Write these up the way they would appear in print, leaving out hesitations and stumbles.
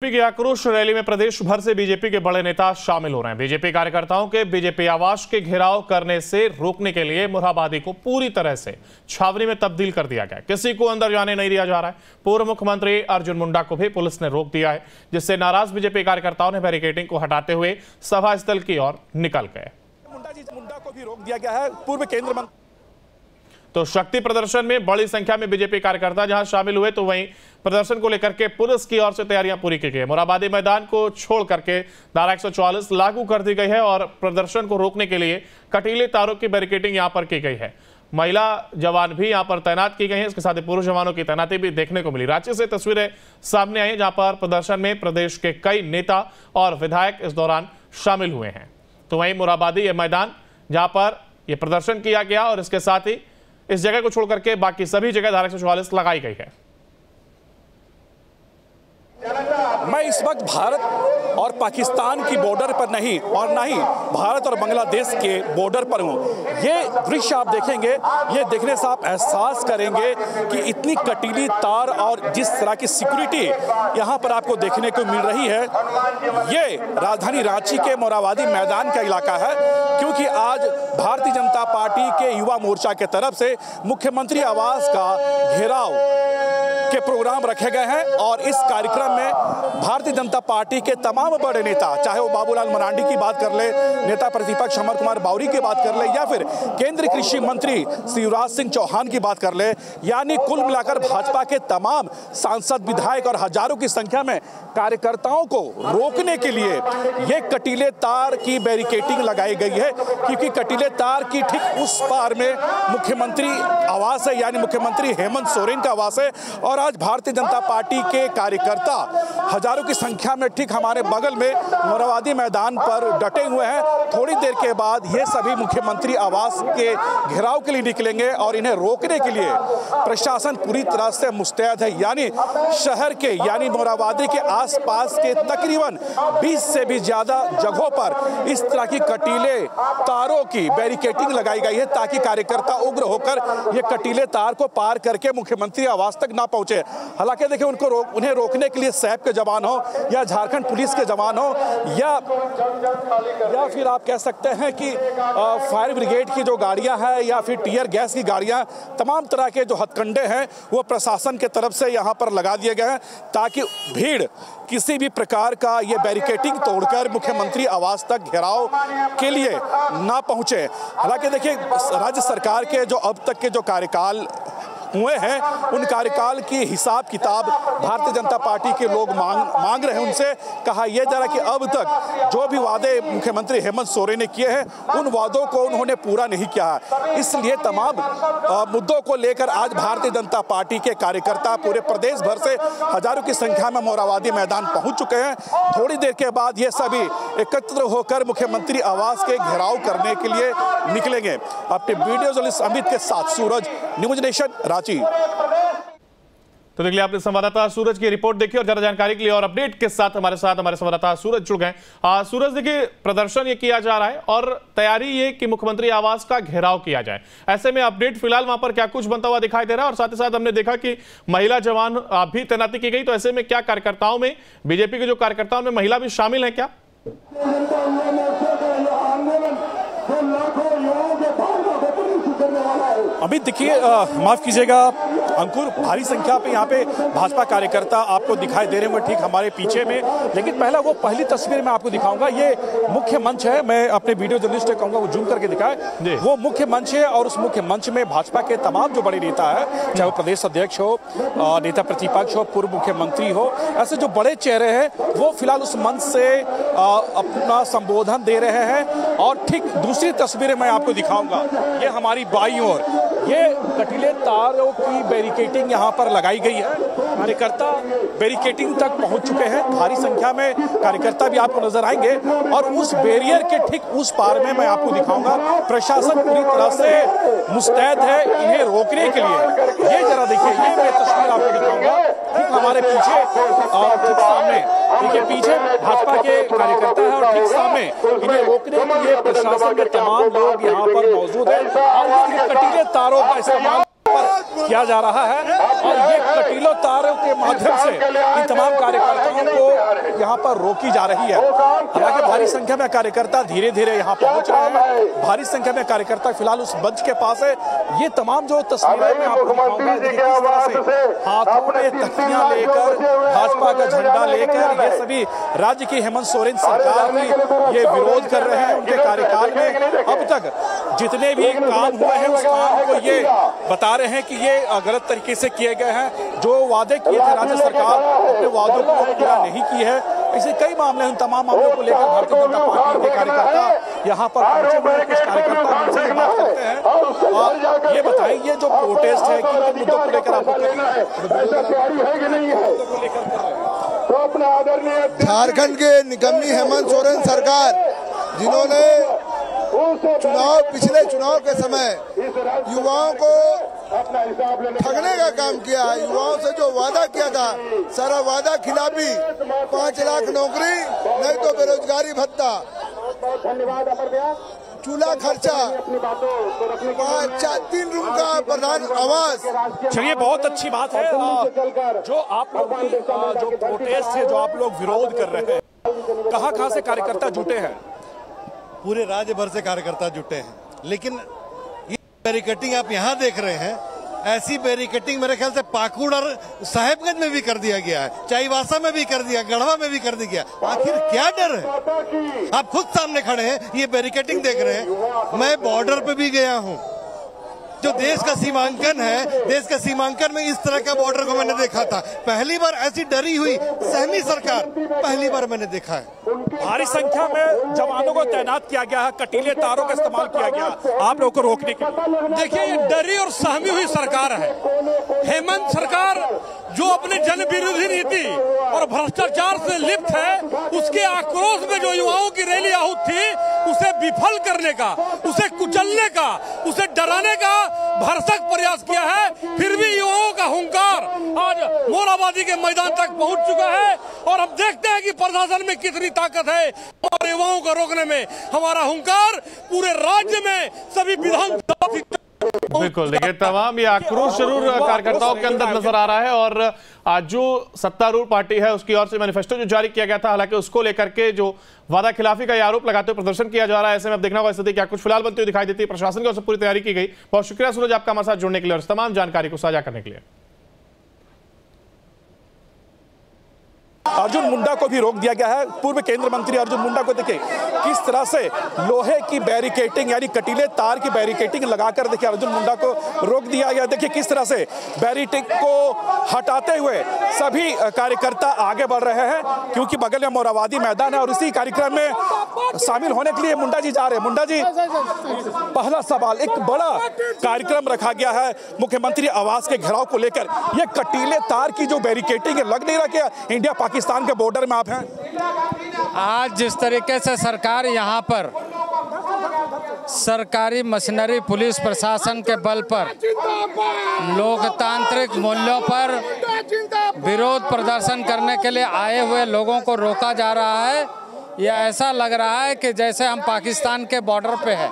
BJP की आक्रोश rally में प्रदेश भर से बीजेपी के बड़े नेता शामिल हो रहे हैं। बीजेपी कार्यकर्ताओं के बीजेपी आवास के घेराव करने से रोकने के लिए मोरहाबादी को पूरी तरह से छावनी में तब्दील कर दिया गया। किसी को अंदर जाने नहीं दिया जा रहा है। पूर्व मुख्यमंत्री अर्जुन मुंडा को भी पुलिस ने रोक दिया है, जिससे नाराज बीजेपी कार्यकर्ताओं ने बैरिकेडिंग को हटाते हुए सभा स्थल की ओर निकल गए। मुंडा को भी रोक दिया गया है। पूर्व केंद्रीय मंत्री तो शक्ति प्रदर्शन में बड़ी संख्या में बीजेपी कार्यकर्ता जहां शामिल हुए, तो वहीं प्रदर्शन को लेकर के पुलिस की ओर से तैयारियां पूरी की गई है। मोरहाबादी मैदान को छोड़ करके धारा 144 लागू कर दी गई है और प्रदर्शन को रोकने के लिए कटीले तारों की बैरिकेडिंग यहां पर की गई है। महिला जवान भी यहां पर तैनात की गई हैं। इसके साथ ही पुरुष जवानों की तैनाती भी देखने को मिली। रांची से तस्वीरें सामने आई जहां पर प्रदर्शन में प्रदेश के कई नेता और विधायक इस दौरान शामिल हुए हैं। तो वहीं मोरहाबादी ये मैदान जहां पर यह प्रदर्शन किया गया और इसके साथ ही इस जगह को छोड़कर के बाकी सभी जगह धारा 144 लगाई गई है। मैं इस वक्त भारत और पाकिस्तान की बॉर्डर पर नहीं और ना ही भारत और बांग्लादेश के बॉर्डर पर हूं। ये दृश्य आप देखेंगे, ये देखने से आप एहसास करेंगे कि इतनी कटीली तार और जिस तरह की सिक्योरिटी यहां पर आपको देखने को मिल रही है। ये राजधानी रांची के मोरहाबादी मैदान का इलाका है, क्योंकि आज भारतीय जनता पार्टी के युवा मोर्चा के तरफ से मुख्यमंत्री आवास का घेराव के प्रोग्राम रखे गए हैं और इस कार्यक्रम में भारतीय जनता पार्टी के तमाम बड़े नेता, चाहे वो बाबूलाल मरांडी की बात कर ले, नेता प्रतिपक्ष अमर कुमार बावरी की बात कर ले, या फिर केंद्रीय कृषि मंत्री शिवराज सिंह चौहान की बात कर ले, यानी कुल मिलाकर भाजपा के तमाम सांसद, विधायक और हजारों की संख्या में कार्यकर्ताओं को रोकने के लिए ये कटीले तार की बैरिकेडिंग लगाई गई है। क्योंकि कटीले तार की ठीक उस पार में मुख्यमंत्री आवास है, यानी मुख्यमंत्री हेमंत सोरेन का आवास है। और आज भारतीय जनता पार्टी के कार्यकर्ता हजारों की संख्या में ठीक हमारे बगल में मोरहाबादी मैदान पर डटे हुए हैं। थोड़ी देर के बाद ये सभी मुख्यमंत्री आवास के घेराव के लिए निकलेंगे और इन्हें रोकने के लिए प्रशासन पूरी तरह से मुस्तैद है। यानी शहर के, यानी मोरहाबादी के आसपास के तकरीबन 20 से भी ज्यादा जगहों पर इस तरह की कटीले तारों की बैरिकेडिंग लगाई गई है, ताकि कार्यकर्ता उग्र होकर ये कटीले तार को पार करके मुख्यमंत्री आवास तक ना पहुंचे। हालांकि देखिए, उन्हें रोकने के लिए सैप के जवान हो या झारखंड पुलिस के जवान हो या फिर आप कह सकते हैं कि फायर ब्रिगेड की जो गाड़ियां हैं या फिर टीयर गैस की गाड़ियां, तमाम तरह के जो हथकंडे हैं वो प्रशासन के तरफ से यहां पर लगा दिए गए हैं, ताकि भीड़ किसी भी प्रकार का ये बैरिकेडिंग तोड़कर मुख्यमंत्री आवास तक घेराव के लिए ना पहुंचे। हालांकि देखिए, राज्य सरकार के जो अब तक के जो कार्यकाल हुए हैं, उन कार्यकाल की हिसाब किताब भारतीय जनता पार्टी के लोग मांग रहे हैं। उनसे कहा यह जा रहा कि अब तक जो भी वादे मुख्यमंत्री हेमंत सोरेन ने किए हैं, उन वादों को उन्होंने पूरा नहीं किया है। इसलिए तमाम मुद्दों को लेकर आज भारतीय जनता पार्टी के कार्यकर्ता पूरे प्रदेश भर से हजारों की संख्या में मोरहाबादी मैदान पहुंच चुके हैं। थोड़ी देर के बाद ये सभी एकत्र होकर मुख्यमंत्री आवास के घेराव करने के लिए निकलेंगे। अपने वीडियो जर्नलिस्ट अमित के साथ सूरज, न्यूज नेशन, रांची। तो देखिए, आपने संवाददाता सूरज की रिपोर्ट देखी और ज्यादा जानकारी के लिए और अपडेट के साथ हमारे संवाददाता सूरज जुड़ गए। सूरज, देखिए, प्रदर्शन ये किया जा रहा है और तैयारी ये कि मुख्यमंत्री आवास का घेराव किया जाए। ऐसे में अपडेट फिलहाल वहां पर क्या कुछ बनता हुआ दिखाई दे रहा है? और साथ ही साथ हमने देखा कि महिला जवान भी तैनाती की गई, तो ऐसे में क्या कार्यकर्ताओं में, बीजेपी के जो कार्यकर्ताओं में महिला भी शामिल है क्या? अभी देखिए, माफ कीजिएगा अंकुर, भारी संख्या पे यहाँ पे भाजपा कार्यकर्ता आपको दिखाई दे रहे होंगे ठीक हमारे पीछे में। लेकिन पहला पहली तस्वीर मैं आपको दिखाऊंगा। ये मुख्य मंच है, मैं अपने वीडियो जर्नलिस्ट को कहूंगा वो जूम करके दिखाए। वो मुख्य मंच है और उस मुख्य मंच में भाजपा के तमाम जो बड़े नेता है, चाहे वो प्रदेश अध्यक्ष हो, नेता प्रतिपक्ष हो, पूर्व मुख्यमंत्री हो, ऐसे जो बड़े चेहरे हैं वो फिलहाल उस मंच से अपना संबोधन दे रहे हैं। और ठीक दूसरी तस्वीरें मैं आपको दिखाऊंगा। ये हमारी बाईं ओर ये कटीले तारों की बैरिकेडिंग यहाँ पर लगाई गई है। कार्यकर्ता बैरिकेडिंग तक पहुंच चुके हैं। भारी संख्या में कार्यकर्ता भी आपको नजर आएंगे और उस बैरियर के ठीक उस पार में मैं आपको दिखाऊंगा प्रशासन पूरी तरह से मुस्तैद है इन्हें रोकने के लिए। ये जरा देखिए, ये मैं तस्वीर आपको दिखाऊंगा ठीक हमारे पीछे और ठीक सामने। देखिए, पीछे भाजपा के कार्यकर्ता है और ठीक सामने इन्हें रोकने के लिए प्रशासन के तमाम लोग यहाँ पर मौजूद है और कटीले तारों का इस्तेमाल किया जा रहा है। और ये कटीलों तारों के माध्यम से इन तमाम कार्यकर्ताओं को यहाँ पर रोकी जा रही है। हालांकि भारी संख्या में कार्यकर्ता धीरे धीरे यहाँ पहुंच रहे हैं। भारी संख्या में कार्यकर्ता फिलहाल उस मंच के पास है। ये तमाम जो तस्वीरें मैं आपको दिखाऊंगा, देखिए किस तरह से हाथों में तख्तियां लेकर, भाजपा का झंडा लेकर ये सभी राज्य की हेमंत सोरेन सरकार की ये विरोध कर रहे हैं। उनके कार्यकाल में अब तक जितने भी काम हुए हैं उस काम को ये बता रहे हैं कि ये गलत तरीके से किए गए हैं। जो वादे किए थे राज्य सरकार, अपने वादों को पूरा नहीं की है। ऐसे कई मामले, उन तमाम मामलों को लेकर भारतीय जनता पार्टी के कार्यकर्ता यहाँ पर पहुंचे हुए हैं। कुछ कार्यकर्ता उनसे बात करते हैं और ये बताएं, ये जो प्रोटेस्ट है कि मुद्दों को लेकर आप झारखंड के निकम्मी हेमंत सोरेन सरकार, जिन्होंने पिछले चुनाव के समय युवाओं को ठगने का काम किया, युवाओं से जो वादा किया था सारा वादा खिलाफी, 5 लाख नौकरी, नहीं तो बेरोजगारी भत्ता, चूल्हा खर्चा, 3 रूम का प्रधान आवास। चलिए, बहुत अच्छी बात है। जो आप लोग जो प्रोटेस्ट है, जो आप लोग विरोध कर रहे हैं, कहाँ से कार्यकर्ता जुटे हैं? पूरे राज्य भर से कार्यकर्ता जुटे हैं, लेकिन ये बैरिकेटिंग आप यहाँ देख रहे हैं, ऐसी बैरिकेटिंग मेरे ख्याल से पाकुड़ और साहेबगंज में भी कर दिया गया है, चाईबासा में भी कर दिया, गढ़वा में भी कर दिया गया। आखिर क्या डर है? आप खुद सामने खड़े हैं, ये बैरिकेटिंग देख रहे हैं। मैं बॉर्डर पे भी गया हूँ। जो देश का सीमांकन है, देश का सीमांकन में इस तरह का बॉर्डर को मैंने देखा था। पहली बार ऐसी डरी हुई सहमी सरकार पहली बार मैंने देखा है। भारी संख्या में जवानों को तैनात किया गया है, कटीले तारों का इस्तेमाल किया गया आप लोगों को रोकने के लिए। देखिए, ये डरी और सहमी हुई सरकार है। हेमंत सरकार जो अपने जन विरोधी नीति और भ्रष्टाचार से लिप्त है, उसके आक्रोश में जो युवाओं की रैली आहूत थी, उसे विफल करने का, उसे कुचलने का, उसे डराने का भरसक प्रयास किया है। फिर भी युवाओं का हुंकार आज मोरहाबादी के मैदान तक पहुंच चुका है और अब देखते हैं कि प्रशासन में कितनी ताकत है और युवाओं को रोकने में हमारा हुंकार पूरे राज्य में सभी विधानसभा। बिल्कुल, देखिए तमाम ये आक्रोश जरूर कार्यकर्ताओं के अंदर नजर आ रहा है और आज जो सत्तारूढ़ पार्टी है उसकी ओर से मैनिफेस्टो जो जारी किया गया था, हालांकि उसको लेकर के जो वादा खिलाफी का आरोप लगाते हुए प्रदर्शन किया जा रहा है। ऐसे में अब देखना होगा स्थिति क्या कुछ फिलहाल बनती हुई दिखाई देती है। प्रशासन की ओर से पूरी तैयारी की गई। बहुत शुक्रिया सूरज आपका हमारे साथ जुड़ने के लिए और तमाम जानकारी को साझा करने के लिए। अर्जुन मुंडा को भी रोक दिया गया है। पूर्व केंद्रीय मंत्री अर्जुन मुंडा को देखिए किस तरह से लोहे की बैरिकेटिंग यानी कटीले तार की बैरिकेटिंग लगाकर देखिए अर्जुन मुंडा को रोक दिया गया। देखिए किस तरह से बैरिकेटिंग को हटाते हुए सभी कार्यकर्ता आगे बढ़ रहे हैं, क्योंकि बगल में मोरहाबादी मैदान है और इसी कार्यक्रम में शामिल होने के लिए मुंडा जी जा रहे हैं। मुंडा जी, पहला सवाल, एक बड़ा कार्यक्रम रखा गया है मुख्यमंत्री आवास के घेराव को लेकर, ये कटीले तार की जो बैरिकेटिंग है, लग नहीं रहा कि इंडिया पाकिस्तान के बॉर्डर में आप हैं? आज जिस तरीके से सरकार यहाँ पर सरकारी मशीनरी पुलिस प्रशासन के बल पर लोकतांत्रिक मूल्यों पर विरोध प्रदर्शन करने के लिए आए हुए लोगों को रोका जा रहा है, यह ऐसा लग रहा है कि जैसे हम पाकिस्तान के बॉर्डर पे है।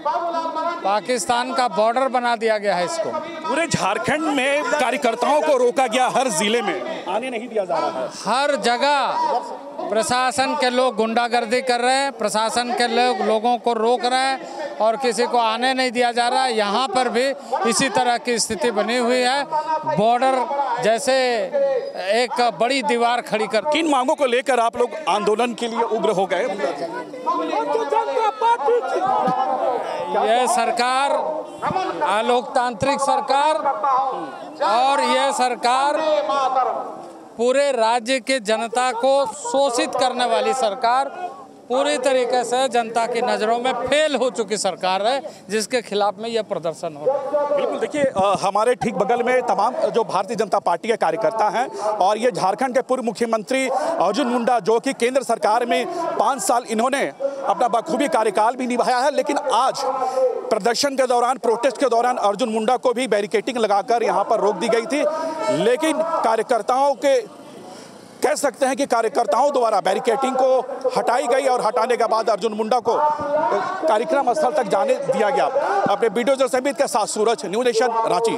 पाकिस्तान का बॉर्डर बना दिया गया है इसको। पूरे झारखंड में कार्यकर्ताओं को रोका गया, हर जिले में आने नहीं दिया जा रहा है। हर जगह प्रशासन के लोग गुंडागर्दी कर रहे हैं, प्रशासन के लोग लोगों को रोक रहे हैं और किसी को आने नहीं दिया जा रहा है। यहाँ पर भी इसी तरह की स्थिति बनी हुई है। बॉर्डर जैसे एक बड़ी दीवार खड़ी कर। किन मांगों को लेकर आप लोग आंदोलन के लिए उग्र हो गए? यह सरकार अलोकतांत्रिक सरकार और यह सरकार पूरे राज्य के जनता को शोषित करने वाली सरकार, पूरी तरीके से जनता की नज़रों में फेल हो चुकी सरकार है, जिसके खिलाफ में यह प्रदर्शन हो रहा है। बिल्कुल, देखिए हमारे ठीक बगल में तमाम जो भारतीय जनता पार्टी के कार्यकर्ता हैं और ये झारखंड के पूर्व मुख्यमंत्री अर्जुन मुंडा, जो कि केंद्र सरकार में 5 साल इन्होंने अपना बखूबी कार्यकाल भी निभाया है, लेकिन आज प्रदर्शन के दौरान, प्रोटेस्ट के दौरान अर्जुन मुंडा को भी बैरिकेटिंग लगाकर यहाँ पर रोक दी गई थी। लेकिन कार्यकर्ताओं के कह सकते हैं कि कार्यकर्ताओं द्वारा बैरिकेटिंग को हटाई गई और हटाने के बाद अर्जुन मुंडा को कार्यक्रम स्थल तक जाने दिया गया। अपने वीडियो जर्नलिस्ट के साथ सूरज, न्यूज़ नेशन, रांची।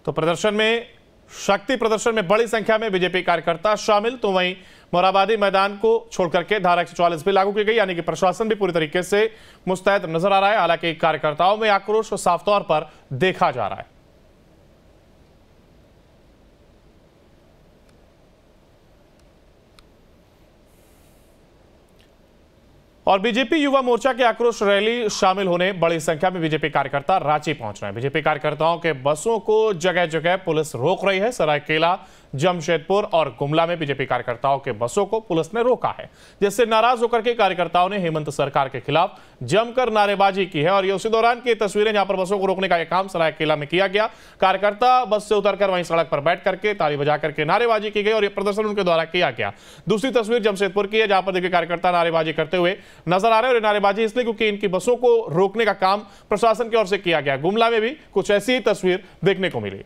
तो प्रदर्शन में शक्ति प्रदर्शन में बड़ी संख्या में बीजेपी कार्यकर्ता शामिल, तो वहीं मोरहाबादी मैदान को छोड़कर के धारा 144 भी लागू की गई, यानी कि प्रशासन भी पूरी तरीके से मुस्तैद नजर आ रहा है। हालांकि कार्यकर्ताओं में आक्रोश साफ तौर पर देखा जा रहा है। और बीजेपी युवा मोर्चा के आक्रोश रैली शामिल होने बड़ी संख्या में बीजेपी कार्यकर्ता रांची पहुंच रहे हैं। बीजेपी कार्यकर्ताओं के बसों को जगह जगह पुलिस रोक रही है। सरायकेला, जमशेदपुर और गुमला में बीजेपी कार्यकर्ताओं के बसों को पुलिस ने रोका है, जिससे नाराज होकर के कार्यकर्ताओं ने हेमंत सरकार के खिलाफ जमकर नारेबाजी की है। और ये उसी दौरान की तस्वीरें जहां पर बसों को रोकने का यह काम सरायकेला में किया गया। कार्यकर्ता बस से उतरकर वहीं सड़क पर बैठ करके ताली बजा करके नारेबाजी की गई और यह प्रदर्शन उनके द्वारा किया गया। दूसरी तस्वीर जमशेदपुर की है, जहां पर देखिए कार्यकर्ता नारेबाजी करते हुए नजर आ रहे हैं। और नारेबाजी इसलिए क्योंकि इनकी बसों को रोकने का काम प्रशासन की ओर से किया गया। गुमला में भी कुछ ऐसी ही तस्वीर देखने को मिली।